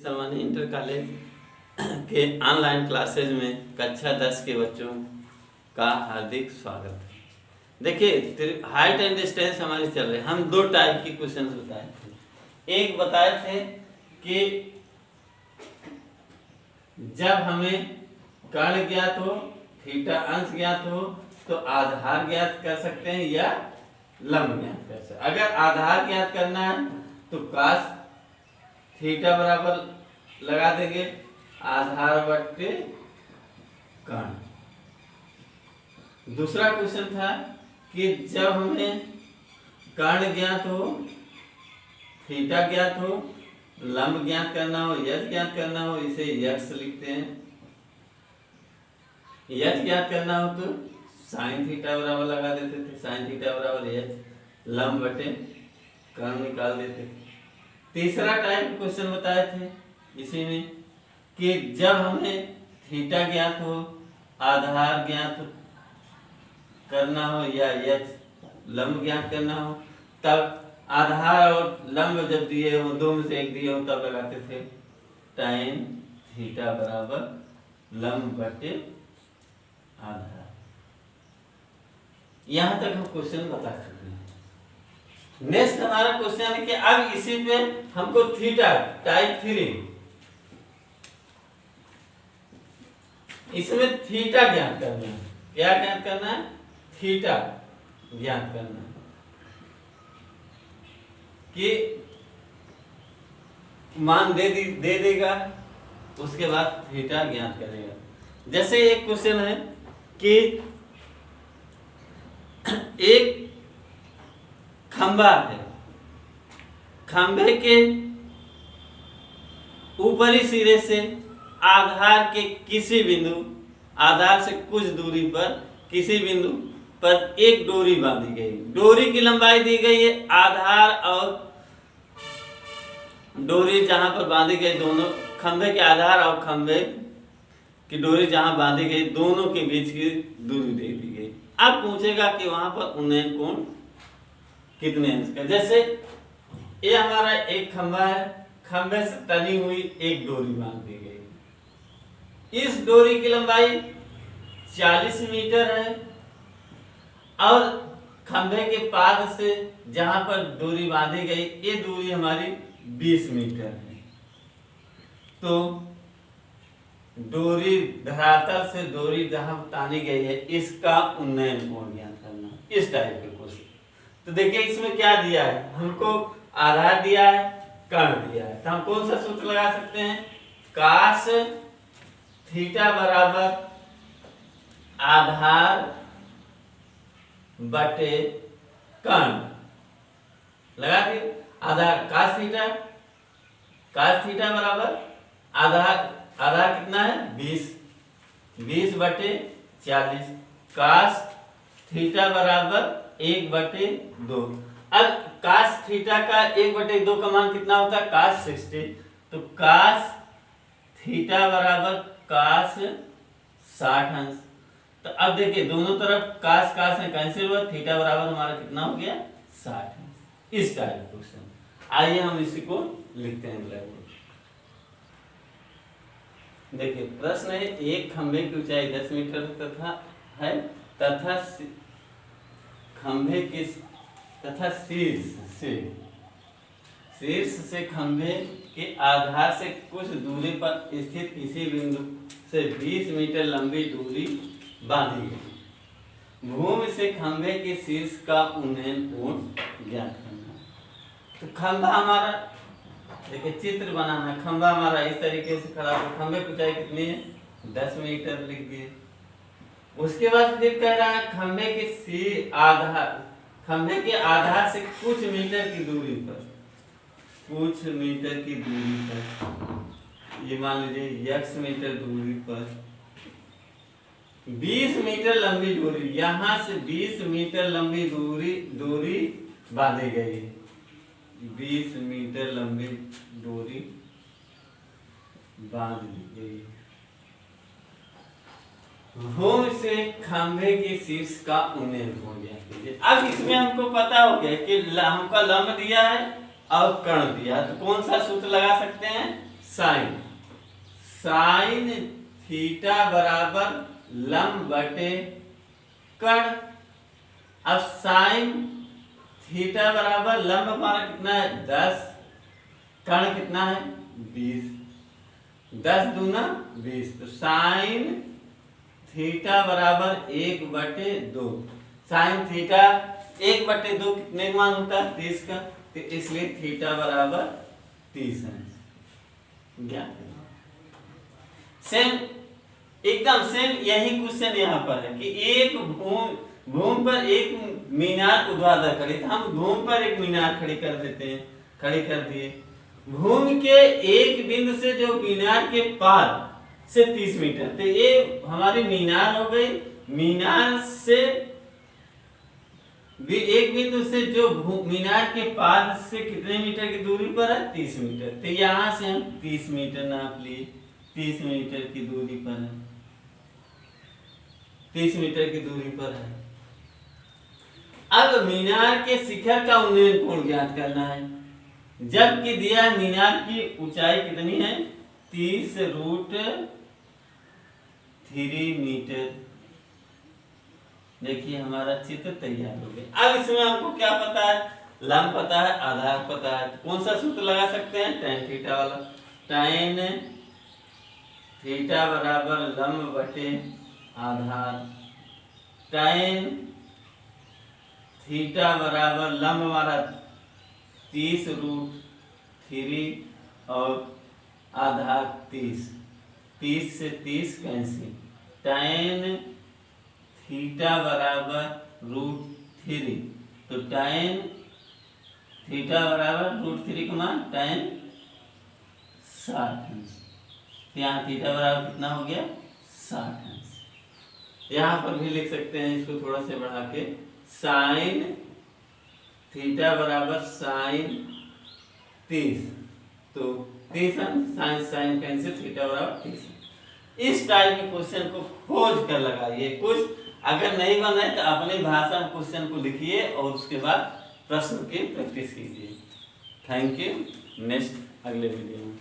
सर्वानी inter college के online classes में कक्षा 10 के बच्चों का हार्दिक स्वागत है। देखिए, हाइट एंड डिस्टेंस हमारे चल रहे हैं। हम दो टाइप की क्वेश्चन बताए थे। एक बताए थे कि जब हमें कर्ण ज्ञात हो, थीटा अंश ज्ञात हो, तो आधार ज्ञात कर सकते हैं या लंब ज्ञात कर सकते हैं। अगर आधार ज्ञात करना है तो cos थीटा बराबर लगा देंगे आधार बट्टे कर्ण। दूसरा क्वेश्चन था कि जब हमें कर्ण ज्ञात हो, थीटा ज्ञात हो, लंब ज्ञात करना हो, यच ज्ञात करना हो, इसे यक्स लिखते हैं। यच ज्ञात करना हो तो साइन थीटा बराबर लगा देते थे, साइन थीटा बराबर यच, लंब बटे कर्ण निकाल देते थे। तीसरा टाइप क्वेश्चन बताए थे इसी में कि जब हमें थीटा ज्ञात हो, आधार ज्ञात करना हो या यच लंब ज्ञात करना हो, तब आधार और लंब जब दिए हो, दो में से एक दिए हो, तब लगाते थे tan थीटा बराबर लंब बटे आधार। यहां तक हम क्वेश्चन बता चुके हैं। नेक्स्ट हमारा क्वेश्चन है कि अब इसी पे हमको थीटा टाइप 3, इसमें थीटा ज्ञात करना है। क्या ज्ञात करना है? थीटा ज्ञात करना है कि मान दे देगा, उसके बाद थीटा ज्ञात करेगा। जैसे एक क्वेश्चन है कि एक खंबा है, खंबे के ऊपरी सिरे से आधार के किसी बिंदु, आधार से कुछ दूरी पर किसी बिंदु पर एक डोरी बांधी गई। डोरी की लंबाई दी गई है, आधार और डोरी जहां पर बांधी गई, दोनों खंबे के आधार और खंबे की डोरी जहां बांधी गई, दोनों के बीच की दूरी दे दी गई। अब पूछेगा कि वहां पर उन्नयन कोण कितने अंश का। जैसे ये हमारा एक खंबा है, खंबे से तनी हुई एक डोरी बांध दी गई। इस डोरी की लंबाई 40 मीटर है और खंबे के पाद से जहां पर डोरी बांधी गई, ये दूरी हमारी 20 मीटर है। तो डोरी धरातल से डोरी जहां तानी गई है, इसका उन्नयन कोण ज्ञात करना, इस टाइप के क्वेश्चन। तो देखिए इसमें क्या दिया है, हमको आधार दिया है, कर्ण दिया है, तो हम कौन सा सूत्र लगा सकते हैं? cos थीटा बराबर आधार बटे कर्ण लगा दिए। आधार cos थीटा बराबर आधार कितना है? 20 बटे 40, cos थीटा बराबर 1/2। अब cos थीटा का 1/2 का मान कितना होता है? cos 60। तो cos थीटा बराबर cos 60 अंश। तो अब देखिए दोनों तरफ cos है, कैंसिल हुआ, थीटा बराबर हमारा कितना हो गया? 60 अंश। इस टाइप क्वेश्चन। आइए हम इसी को लिखते हैं ब्लैक बोर्ड। देखिए प्रश्न है, एक खंभे की ऊंचाई 10 मीटर तथा खंभे के तथा शीर्ष से खंभे के आधार से कुछ दूरी पर स्थित किसी बिंदु से 20 मीटर लंबी दूरी बांधी गई। भूमि से खंभे के शीर्ष का उन्नयन कोण ज्ञात करना। तो खंभा हमारा, देखिए चित्र बनाना, खंभा हमारा इस तरीके से खड़ा हो, खंभे की ऊंचाई कितनी है? 10 मीटर लिख दिए। उसके बाद फिर कह रहा है खंभे के आधार से कुछ मीटर की दूरी पर, ये मान लीजिए x मीटर दूरी पर 20 मीटर लंबी डोरी, यहां से 20 मीटर लंबी डोरी बांधी गई है। 20 मीटर लंबी डोरी बांध दी गई। भूमि से खंभे के शीर्ष का उन्नयन कोण ज्ञात कीजिए। अब इसमें हमको पता हो गया कि हमको लंब दिया है और कर्ण दिया है, तो कौन सा सूत्र लगा सकते हैं? साइन साइन थीटा बराबर लंब बटे कर्ण। अब साइन थीटा बराबर लंब हमारा कितना है 10, कर्ण कितना है 20, 10 दूना 20, तो साइन थीटा बराबर 1/2। साइन थीटा 1/2 कितने का मान होता है 30 का, तो इसलिए थीटा बराबर 30 अंश ज्ञात है। सेम एकदम सेम यही क्वेश्चन यहाँ पर है कि एक भूमि पर एक मीनार ऊर्ध्वाधर खड़ी, तो हम भूमि पर एक मीनार खड़ी कर देते हैं, खड़ी कर दिए। भूमि के एक बिंदु से जो मीनार के पार से 30 मीटर, तो ये हमारी मीनार हो गई। मीनार से भी एक बिंदु से जो मीनार के पार से कितने मीटर की दूरी पर है 30 मीटर, तो यहां से हम 30 मीटर नाप लिए, 30 मीटर की दूरी पर है, 30 मीटर की दूरी पर है। अब मीनार के शिखर का उन्नयन कोण ज्ञात करना है, जबकि दिया मीनार की ऊंचाई कितनी है 30√3 मीटर। देखिए हमारा चित्र तैयार हो गया। अब इसमें हमको क्या पता है, लंब पता है, आधार पता है, तो कौन सा सूत्र लगा सकते हैं tan थीटा वाला। tan थीटा बराबर लंब बटे आधार, tan थीटा बराबर लंब हमारा 30√3 और आधार 30, 30 से 30 कैंसिल, tan थीटा बराबर √3, तो tan थीटा बराबर √3 का मान tan 60 अंश। यहाँ थीटा बराबर कितना हो गया 60 अंश। यहाँ पर भी लिख सकते हैं इसको थोड़ा से बढ़ा के, साइन थीटा बराबर साइन 30, तो 30 अंश, साइन साइन कैंसिल, थीटा बराबर 30। इस टाइप के क्वेश्चन को खोज कर लगाइए। कुछ अगर नहीं बना है तो अपनी भाषा में क्वेश्चन को लिखिए और उसके बाद प्रश्न की प्रैक्टिस कीजिए। Thank you. नेक्स्ट अगले वीडियो में।